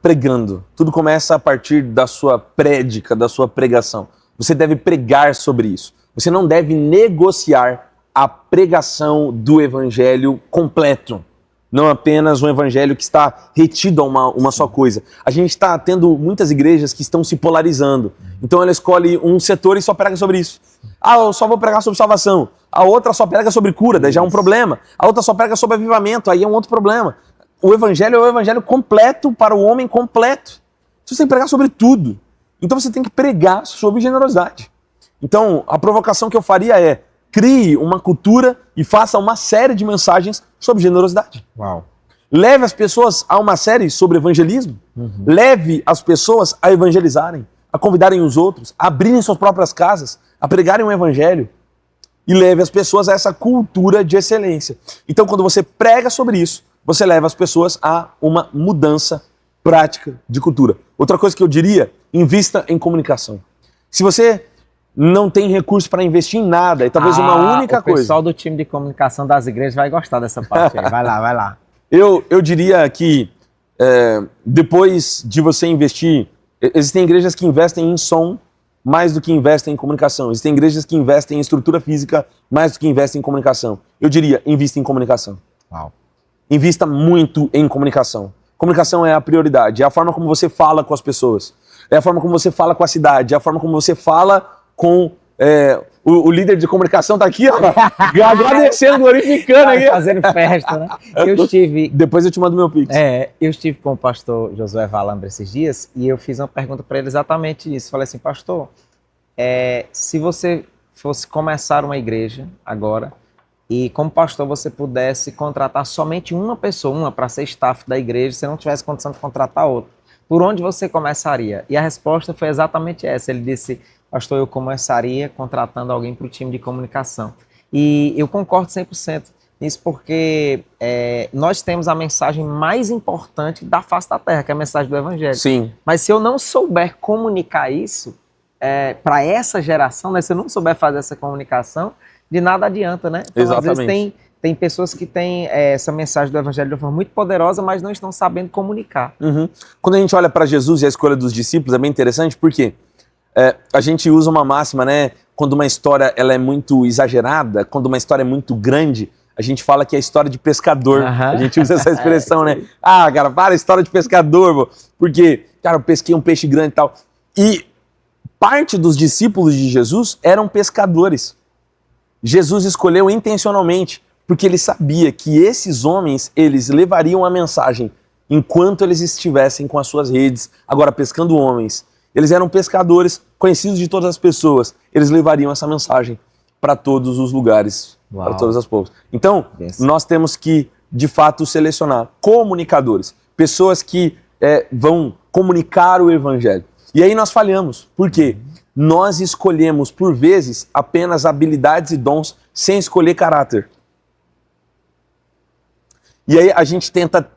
pregando. Tudo começa a partir da sua prédica, da sua pregação. Você deve pregar sobre isso. Você não deve negociar a pregação do evangelho completo. Não apenas um evangelho que está retido a uma só coisa. A gente está tendo muitas igrejas que estão se polarizando. Então ela escolhe um setor e só prega sobre isso. Eu só vou pregar sobre salvação. A outra só prega sobre cura, daí já é um problema. A outra só prega sobre avivamento, aí é um outro problema. O evangelho é o evangelho completo para o homem completo. Você tem que pregar sobre tudo. Então você tem que pregar sobre generosidade. Então a provocação que eu faria é: crie uma cultura e faça uma série de mensagens sobre generosidade. Uau. Leve as pessoas a uma série sobre evangelismo. Leve as pessoas a evangelizarem, a convidarem os outros, a abrirem suas próprias casas, a pregarem o evangelho. E leve as pessoas a essa cultura de excelência. Então, quando você prega sobre isso, você leva as pessoas a uma mudança prática de cultura. Outra coisa que eu diria: invista em comunicação. Se você não tem recurso para investir em nada. E talvez uma única coisa. O pessoal do time de comunicação das igrejas vai gostar dessa parte aí. Vai lá, vai lá. Eu diria que depois de você investir, existem igrejas que investem em som mais do que investem em comunicação. Existem igrejas que investem em estrutura física mais do que investem em comunicação. Eu diria, invista em comunicação. Uau. Invista muito em comunicação. Comunicação é a prioridade, é a forma como você fala com as pessoas, é a forma como você fala com a cidade, é a forma como você fala com... O líder de comunicação tá aqui, ó, agradecendo, glorificando aqui. Fazendo festa, né? Depois eu te mando meu pix. Eu estive com o pastor Josué Valambra esses dias e eu fiz uma pergunta para ele exatamente isso. Falei assim, pastor, se você fosse começar uma igreja agora e como pastor você pudesse contratar somente uma pessoa, para ser staff da igreja, se não tivesse condição de contratar outra, por onde você começaria? E a resposta foi exatamente essa. Ele disse... Pastor, eu começaria contratando alguém para o time de comunicação. E eu concordo 100% nisso porque nós temos a mensagem mais importante da face da terra, que é a mensagem do Evangelho. Sim. Mas se eu não souber comunicar isso para essa geração, né, se eu não souber fazer essa comunicação, de nada adianta, né? Então, exatamente. Às vezes tem pessoas que têm essa mensagem do Evangelho de uma forma muito poderosa, mas não estão sabendo comunicar. Uhum. Quando a gente olha para Jesus e a escolha dos discípulos, é bem interessante porque... a gente usa uma máxima, né? Quando uma história ela é muito exagerada, quando uma história é muito grande, a gente fala que é a história de pescador. A gente usa essa expressão, né? Ah, cara, para a história de pescador, pô. Porque, cara, eu pesquei um peixe grande e tal. E parte dos discípulos de Jesus eram pescadores. Jesus escolheu intencionalmente, porque ele sabia que esses homens, eles levariam a mensagem enquanto eles estivessem com as suas redes, agora pescando homens. Eles eram pescadores, conhecidos de todas as pessoas. Eles levariam essa mensagem para todos os lugares, para todas as povos. Então, nós temos que, de fato, selecionar comunicadores, pessoas que vão comunicar o Evangelho. E aí nós falhamos. Por quê? Nós escolhemos, por vezes, apenas habilidades e dons sem escolher caráter. E aí a gente tenta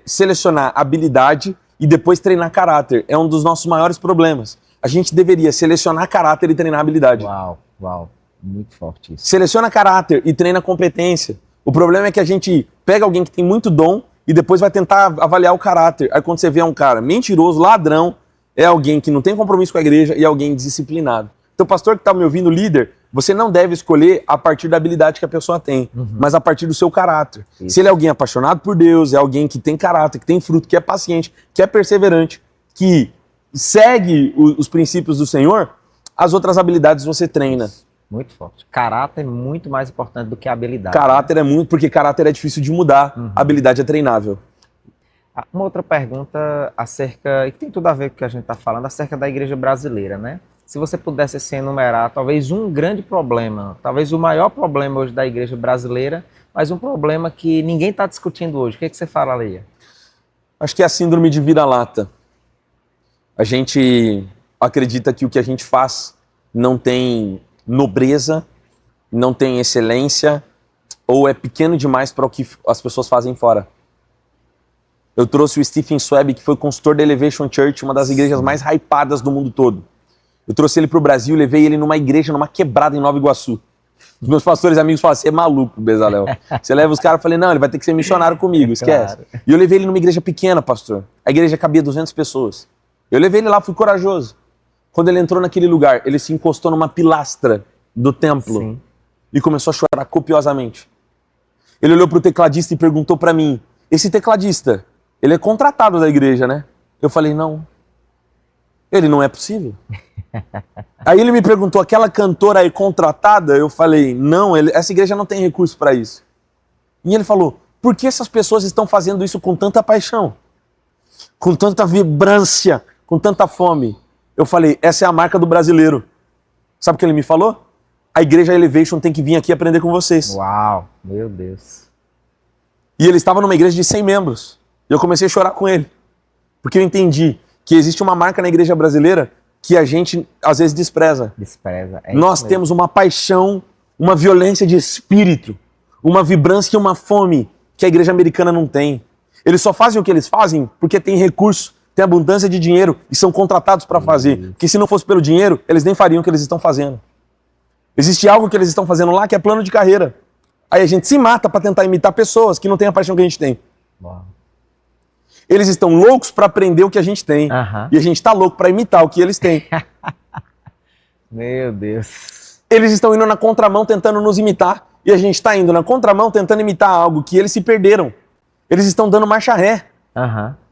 selecionar habilidade e depois treinar caráter. É um dos nossos maiores problemas. A gente deveria selecionar caráter e treinar habilidade. Uau, muito forte isso. Seleciona caráter e treina competência. O problema é que a gente pega alguém que tem muito dom e depois vai tentar avaliar o caráter. Aí quando você vê um cara mentiroso, ladrão, é alguém que não tem compromisso com a igreja e é alguém disciplinado. Então, pastor que está me ouvindo, líder, você não deve escolher a partir da habilidade que a pessoa tem, mas a partir do seu caráter. Isso. Se ele é alguém apaixonado por Deus, é alguém que tem caráter, que tem fruto, que é paciente, que é perseverante, que segue os princípios do Senhor, as outras habilidades você treina. Muito forte. Caráter é muito mais importante do que a habilidade. Caráter é muito, porque caráter é difícil de mudar, habilidade é treinável. Uma outra pergunta acerca, e tem tudo a ver com o que a gente está falando, acerca da igreja brasileira, né? Se você pudesse assim, enumerar talvez um grande problema, talvez o maior problema hoje da igreja brasileira, mas um problema que ninguém está discutindo hoje, o que você falaria? Acho que é a síndrome de vira-lata. A gente acredita que o que a gente faz não tem nobreza, não tem excelência, ou é pequeno demais para o que as pessoas fazem fora. Eu trouxe o Stephen Swebb, que foi consultor da Elevation Church, uma das igrejas mais hypadas do mundo todo. Eu trouxe ele para o Brasil, levei ele numa igreja, numa quebrada em Nova Iguaçu. Os meus pastores amigos falaram, você é maluco, Bezalel. Você leva os caras, eu falei, não, ele vai ter que ser missionário comigo, esquece. Claro. E eu levei ele numa igreja pequena, pastor. A igreja cabia 200 pessoas. Eu levei ele lá, fui corajoso. Quando ele entrou naquele lugar, ele se encostou numa pilastra do templo e começou a chorar copiosamente. Ele olhou para o tecladista e perguntou para mim, esse tecladista, ele é contratado da igreja, né? Eu falei, não. Ele não é possível. Aí ele me perguntou, aquela cantora aí contratada? Eu falei, não, essa igreja não tem recurso para isso. E ele falou, por que essas pessoas estão fazendo isso com tanta paixão? Com tanta vibrância, com tanta fome? Eu falei, essa é a marca do brasileiro. Sabe o que ele me falou? A igreja Elevation tem que vir aqui aprender com vocês. Uau, meu Deus. E ele estava numa igreja de 100 membros. E eu comecei a chorar com ele. Porque eu entendi que existe uma marca na igreja brasileira que a gente, às vezes, despreza. Nós temos uma paixão, uma violência de espírito, uma vibrância e uma fome que a igreja americana não tem. Eles só fazem o que eles fazem porque tem recurso, têm abundância de dinheiro e são contratados para fazer. Porque se não fosse pelo dinheiro, eles nem fariam o que eles estão fazendo. Existe algo que eles estão fazendo lá que é plano de carreira. Aí a gente se mata para tentar imitar pessoas que não têm a paixão que a gente tem. Uau. Eles estão loucos para aprender o que a gente tem. E a gente está louco para imitar o que eles têm. Meu Deus. Eles estão indo na contramão tentando nos imitar. E a gente está indo na contramão tentando imitar algo que eles se perderam. Eles estão dando marcha ré.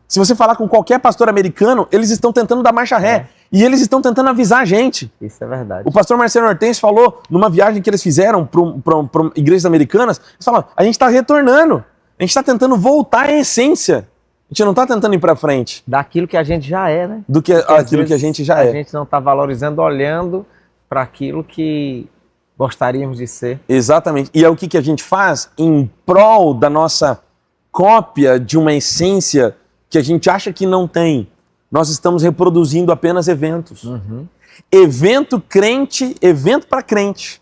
Se você falar com qualquer pastor americano, eles estão tentando dar marcha ré. E eles estão tentando avisar a gente. Isso é verdade. O pastor Marcelo Hortense falou, numa viagem que eles fizeram para igrejas americanas, eles falaram, a gente está retornando. A gente está tentando voltar à essência. A gente não está tentando ir para frente. Daquilo que a gente já é, né? Do que aquilo que a gente já é. A gente não está valorizando, olhando para aquilo que gostaríamos de ser. Exatamente. E é o que a gente faz em prol da nossa cópia de uma essência que a gente acha que não tem. Nós estamos reproduzindo apenas eventos. Evento crente, evento para crente.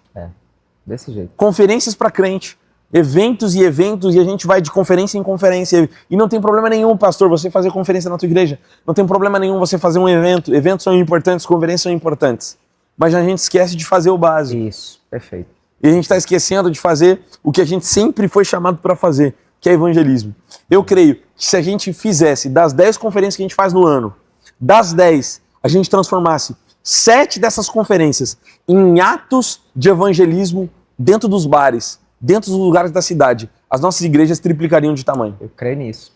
Desse jeito. Conferências para crente. Eventos e eventos, e a gente vai de conferência em conferência. E não tem problema nenhum, pastor, você fazer conferência na tua igreja. Não tem problema nenhum você fazer um evento. Eventos são importantes, conferências são importantes. Mas a gente esquece de fazer o básico. Isso, perfeito. E a gente está esquecendo de fazer o que a gente sempre foi chamado para fazer, que é evangelismo. Eu creio que se a gente fizesse das 10 conferências que a gente faz no ano, das 10, a gente transformasse 7 dessas conferências em atos de evangelismo dentro dos bares, dentro dos lugares da cidade, as nossas igrejas triplicariam de tamanho. Eu creio nisso.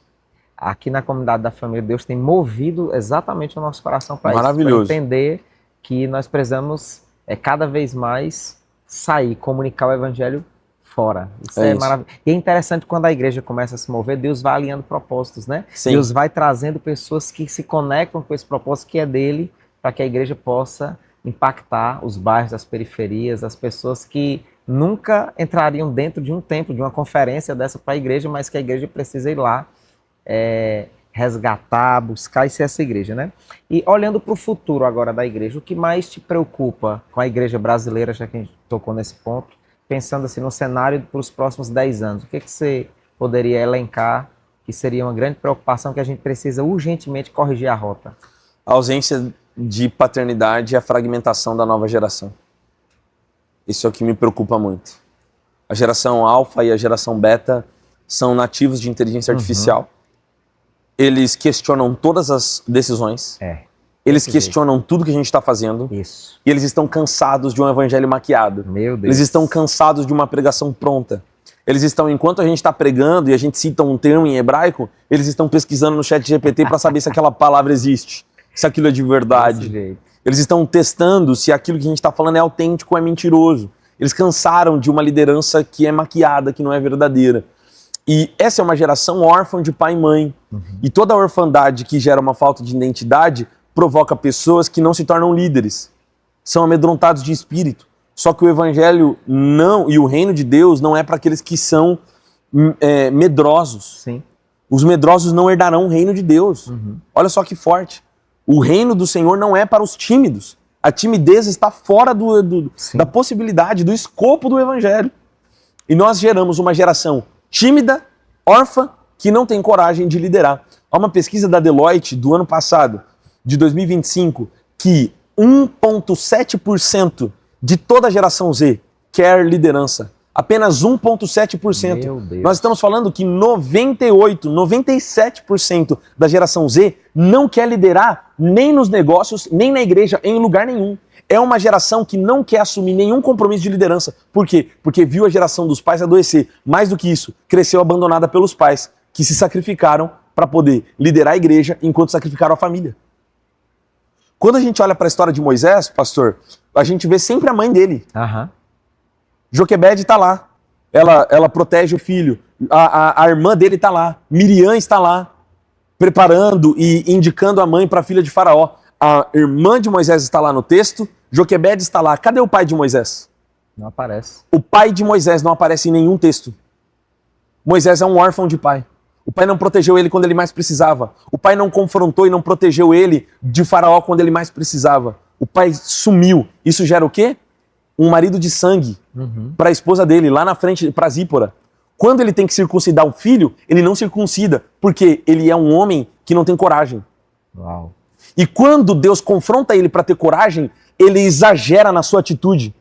Aqui na comunidade da família, Deus tem movido exatamente o nosso coração para isso. Maravilhoso. Para entender que nós precisamos cada vez mais sair, comunicar o evangelho fora. Isso é maravilhoso. E é interessante quando a igreja começa a se mover, Deus vai alinhando propósitos, né? Sim. Deus vai trazendo pessoas que se conectam com esse propósito que é dele, para que a igreja possa impactar os bairros, as periferias, as pessoas que nunca entrariam dentro de um templo, de uma conferência dessa para a igreja, mas que a igreja precisa ir lá resgatar, buscar e ser essa igreja, né? E olhando para o futuro agora da igreja, o que mais te preocupa com a igreja brasileira, já que a gente tocou nesse ponto, pensando assim no cenário para os próximos 10 anos, o que você poderia elencar que seria uma grande preocupação que a gente precisa urgentemente corrigir a rota? A ausência de paternidade e a fragmentação da nova geração. Isso é o que me preocupa muito. A geração alfa e a geração beta são nativos de inteligência artificial. Eles questionam todas as decisões. Eles questionam tudo que a gente está fazendo. Isso. E eles estão cansados de um evangelho maquiado. Meu Deus. Eles estão cansados de uma pregação pronta. Eles estão, enquanto a gente está pregando e a gente cita um termo em hebraico, eles estão pesquisando no chat GPT para saber se aquela palavra existe, se aquilo é de verdade. Eles estão testando se aquilo que a gente está falando é autêntico ou é mentiroso. Eles cansaram de uma liderança que é maquiada, que não é verdadeira. E essa é uma geração órfã de pai e mãe. E toda a orfandade que gera uma falta de identidade provoca pessoas que não se tornam líderes. São amedrontados de espírito. Só que o evangelho não, e o reino de Deus não é para aqueles que são medrosos. Sim. Os medrosos não herdarão o reino de Deus. Olha só que forte. O reino do Senhor não é para os tímidos. A timidez está fora da possibilidade, do escopo do evangelho. E nós geramos uma geração tímida, órfã, que não tem coragem de liderar. Há uma pesquisa da Deloitte do ano passado, de 2025, que 1,7% de toda a geração Z quer liderança. Apenas 1,7%. Nós estamos falando que 97% da geração Z não quer liderar nem nos negócios, nem na igreja, em lugar nenhum. É uma geração que não quer assumir nenhum compromisso de liderança. Por quê? Porque viu a geração dos pais adoecer. Mais do que isso, cresceu abandonada pelos pais, que se sacrificaram para poder liderar a igreja enquanto sacrificaram a família. Quando a gente olha para a história de Moisés, pastor, a gente vê sempre a mãe dele. Joquebede está lá, ela protege o filho, a irmã dele está lá, Miriam está lá, preparando e indicando a mãe para a filha de Faraó. A irmã de Moisés está lá no texto, Joquebede está lá. Cadê o pai de Moisés? Não aparece. O pai de Moisés não aparece em nenhum texto. Moisés é um órfão de pai. O pai não protegeu ele quando ele mais precisava. O pai não confrontou e não protegeu ele de Faraó quando ele mais precisava. O pai sumiu. Isso gera o quê? Um marido de sangue para a esposa dele, lá na frente, para Zípora. Quando ele tem que circuncidar um filho, ele não circuncida, porque ele é um homem que não tem coragem. Uau. E quando Deus confronta ele para ter coragem, ele exagera na sua atitude.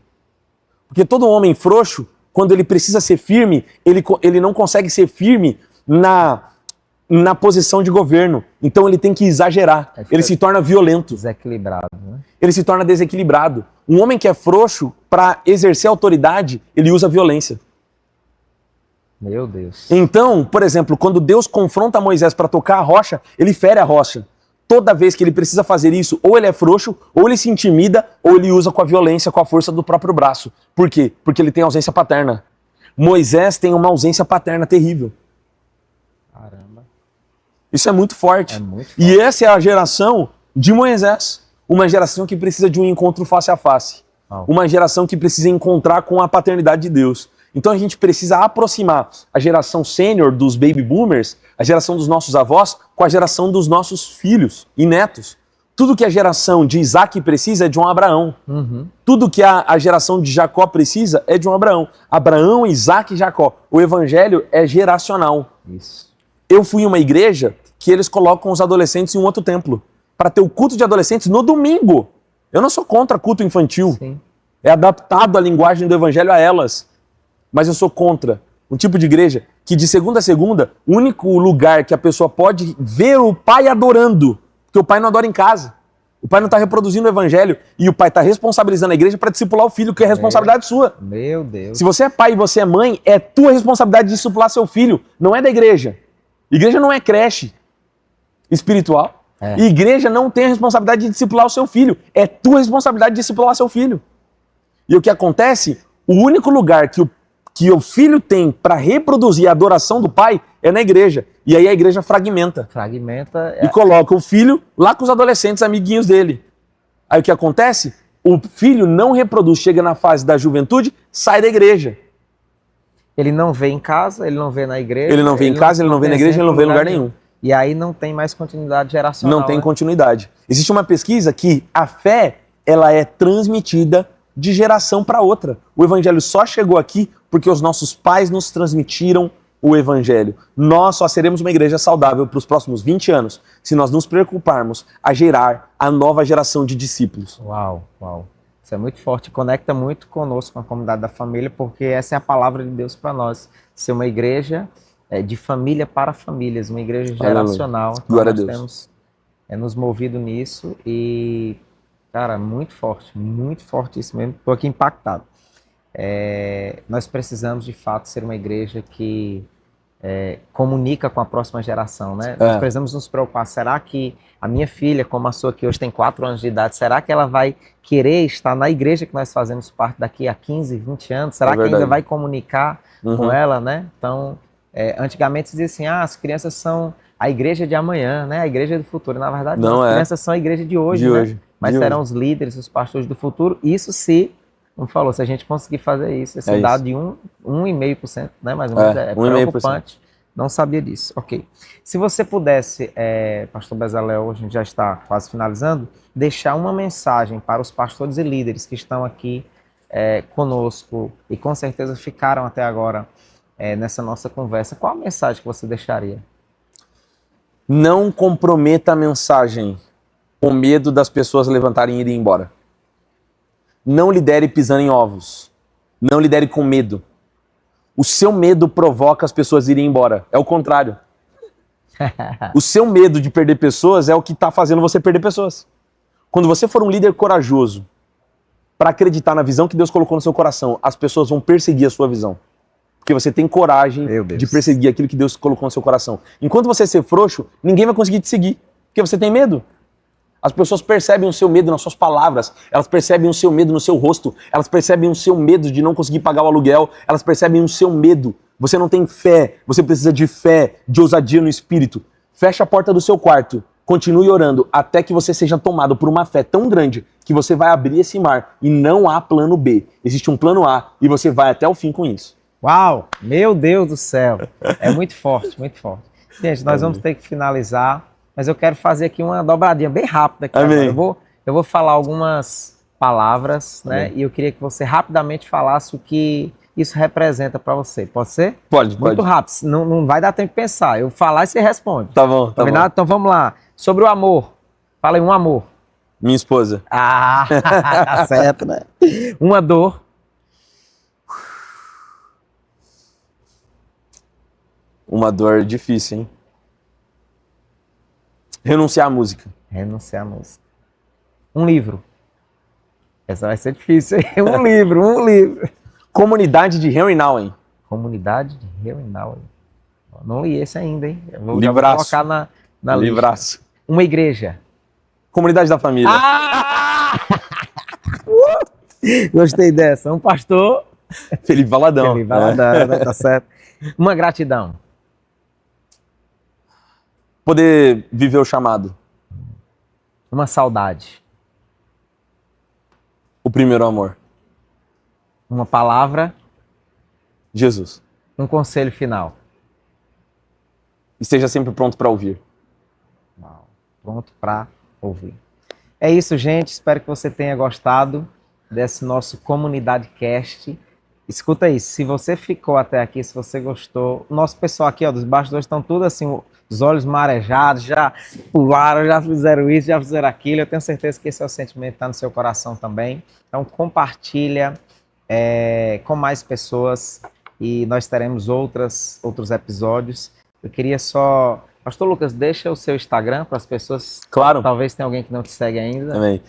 Porque todo homem frouxo, quando ele precisa ser firme, ele não consegue ser firme na posição de governo. Então ele tem que exagerar. Ele se torna violento. Desequilibrado, né? Ele se torna desequilibrado. Um homem que é frouxo, para exercer autoridade, ele usa violência. Meu Deus. Então, por exemplo, quando Deus confronta Moisés para tocar a rocha, ele fere a rocha. Toda vez que ele precisa fazer isso, ou ele é frouxo, ou ele se intimida, ou ele usa com a violência, com a força do próprio braço. Por quê? Porque ele tem ausência paterna. Moisés tem uma ausência paterna terrível. Caramba. Isso é muito forte. É muito forte. E essa é a geração de Moisés. Uma geração que precisa de um encontro face a face. Uma geração que precisa encontrar com a paternidade de Deus. Então a gente precisa aproximar a geração sênior dos baby boomers, a geração dos nossos avós, com a geração dos nossos filhos e netos. Tudo que a geração de Isaac precisa é de um Abraão. Uhum. Tudo que a geração de Jacó precisa é de um Abraão. Abraão, Isaac e Jacó. O evangelho é geracional. Isso. Eu fui em uma igreja que eles colocam os adolescentes em um outro templo para ter o culto de adolescentes no domingo. Eu não sou contra culto infantil. Sim. É adaptado a linguagem do evangelho a elas. Mas eu sou contra um tipo de igreja que de segunda a segunda, o único lugar que a pessoa pode ver o pai adorando, porque o pai não adora em casa. O pai não está reproduzindo o evangelho e o pai está responsabilizando a igreja para discipular o filho, que é responsabilidade sua. Meu Deus. Se você é pai e você é mãe, é tua responsabilidade de discipular seu filho, não é da igreja. Igreja não é creche espiritual. Igreja não tem a responsabilidade de discipular o seu filho. É tua responsabilidade de discipular seu filho. E o que acontece? O único lugar que o filho tem para reproduzir a adoração do pai é na igreja. E aí a igreja fragmenta. E coloca o filho lá com os adolescentes, amiguinhos dele. Aí o que acontece? O filho não reproduz, chega na fase da juventude, sai da igreja. Ele não vê em casa, ele não vê na igreja. Ele não vê em casa, ele não vê na igreja, ele não vê em lugar nenhum. E aí não tem mais continuidade geracional. Não tem continuidade. Existe uma pesquisa que a fé, ela é transmitida de geração para outra. O evangelho só chegou aqui porque os nossos pais nos transmitiram o evangelho. Nós só seremos uma igreja saudável para os próximos 20 anos se nós nos preocuparmos a gerar a nova geração de discípulos. Uau, uau. Isso é muito forte, conecta muito conosco, com a comunidade da família, porque essa é a palavra de Deus para nós. Ser uma igreja de família para famílias, uma igreja geracional. Então, glória a Deus. Temos nos movido nisso e, cara, muito forte isso mesmo. Estou aqui impactado. Nós precisamos, de fato, ser uma igreja que comunica com a próxima geração, né? Nós precisamos nos preocupar. Será que a minha filha, como a sua, que hoje tem 4 anos de idade, será que ela vai querer estar na igreja que nós fazemos parte daqui a 15, 20 anos? Será que ainda vai comunicar com ela, né? Então, antigamente se dizia assim, as crianças são a igreja de amanhã, né? A igreja do futuro. Na verdade, não, as crianças são a igreja de hoje, né? Mas serão os líderes, os pastores do futuro. Isso se, como falou, se a gente conseguir fazer isso, esse dado de 1,5%, né? Mais ou menos, é preocupante. Não sabia disso. Ok. Se você pudesse, pastor Bezalel, a gente já está quase finalizando, deixar uma mensagem para os pastores e líderes que estão aqui conosco e com certeza ficaram até agora nessa nossa conversa, qual a mensagem que você deixaria? Não comprometa a mensagem com medo das pessoas levantarem e irem embora. Não lidere pisando em ovos. Não lidere com medo. O seu medo provoca as pessoas irem embora. É o contrário. O seu medo de perder pessoas é o que está fazendo você perder pessoas. Quando você for um líder corajoso para acreditar na visão que Deus colocou no seu coração, as pessoas vão perseguir a sua visão. Porque você tem coragem de perseguir aquilo que Deus colocou no seu coração. Enquanto você ser frouxo, ninguém vai conseguir te seguir. Porque você tem medo. As pessoas percebem o seu medo nas suas palavras, elas percebem o seu medo no seu rosto, elas percebem o seu medo de não conseguir pagar o aluguel, elas percebem o seu medo. Você não tem fé, você precisa de fé, de ousadia no espírito. Feche a porta do seu quarto, continue orando até que você seja tomado por uma fé tão grande que você vai abrir esse mar e não há plano B. Existe um plano A e você vai até o fim com isso. Uau! Meu Deus do céu! É muito forte, muito forte. Gente, nós vamos ter que finalizar. Mas eu quero fazer aqui uma dobradinha bem rápida. Aqui eu vou falar algumas palavras, né? E eu queria que você rapidamente falasse o que isso representa para você. Pode ser? Pode. Muito rápido. Não vai dar tempo de pensar. Eu falar e você responde. Tá bom. Combinado? Então vamos lá. Sobre o amor. Fala aí, um amor. Minha esposa. Ah, tá certo, né? Uma dor. Uma dor difícil, hein? Renunciar à música. Renunciar à música. Um livro. Essa vai ser difícil, hein? Um livro. Comunidade de Herrenauer. Comunidade de Herrenauer. Não li esse ainda, hein? Já vou Livraço. colocar na lista. Livraço. Uma igreja. Comunidade da família. Ah! Gostei dessa. Um pastor. Felipe Valadão. Felipe Valadão, né? Tá certo. Uma gratidão. Poder viver o chamado. Uma saudade. O primeiro amor. Uma palavra. Jesus. Um conselho final. Esteja sempre pronto para ouvir. Uau. Pronto para ouvir. É isso, gente. Espero que você tenha gostado desse nosso Comunidade Cast. Escuta isso, se você ficou até aqui, se você gostou, o nosso pessoal aqui, ó, dos bastidores estão tudo assim, os olhos marejados, já pularam, já fizeram isso, já fizeram aquilo. Eu tenho certeza que esse é o sentimento que está no seu coração também. Então compartilha com mais pessoas e nós teremos outros episódios. Eu queria só... Pastor Lucas, deixa o seu Instagram para as pessoas. Claro. Talvez tenha alguém que não te segue ainda. Também.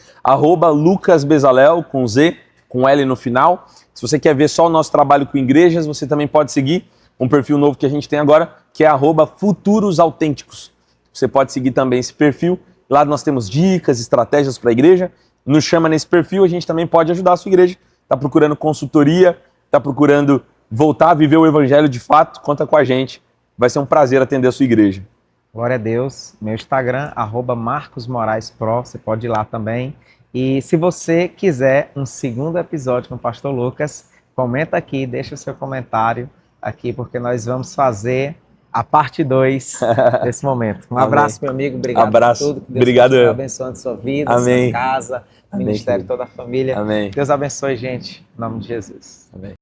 @Lucas Bezalel, com Z, com L no final. Se você quer ver só o nosso trabalho com igrejas, você também pode seguir um perfil novo que a gente tem agora, que é @Futuros Autênticos. Você pode seguir também esse perfil. Lá nós temos dicas, estratégias para a igreja. Nos chama nesse perfil, a gente também pode ajudar a sua igreja. Está procurando consultoria, está procurando voltar a viver o evangelho de fato, conta com a gente. Vai ser um prazer atender a sua igreja. Glória a Deus. Meu Instagram, @MarcosMoraesPro, você pode ir lá também. E se você quiser um segundo episódio com o Pastor Lucas, comenta aqui, deixa o seu comentário aqui, porque nós vamos fazer a parte 2 desse momento. Um abraço, meu amigo. Obrigado Abraço. por tudo. Que Deus Obrigado. continue abençoando a sua vida, a Amém. sua casa, o Amém, ministério, querido. toda a família. Amém. Deus abençoe, gente. Em nome de Jesus. Amém.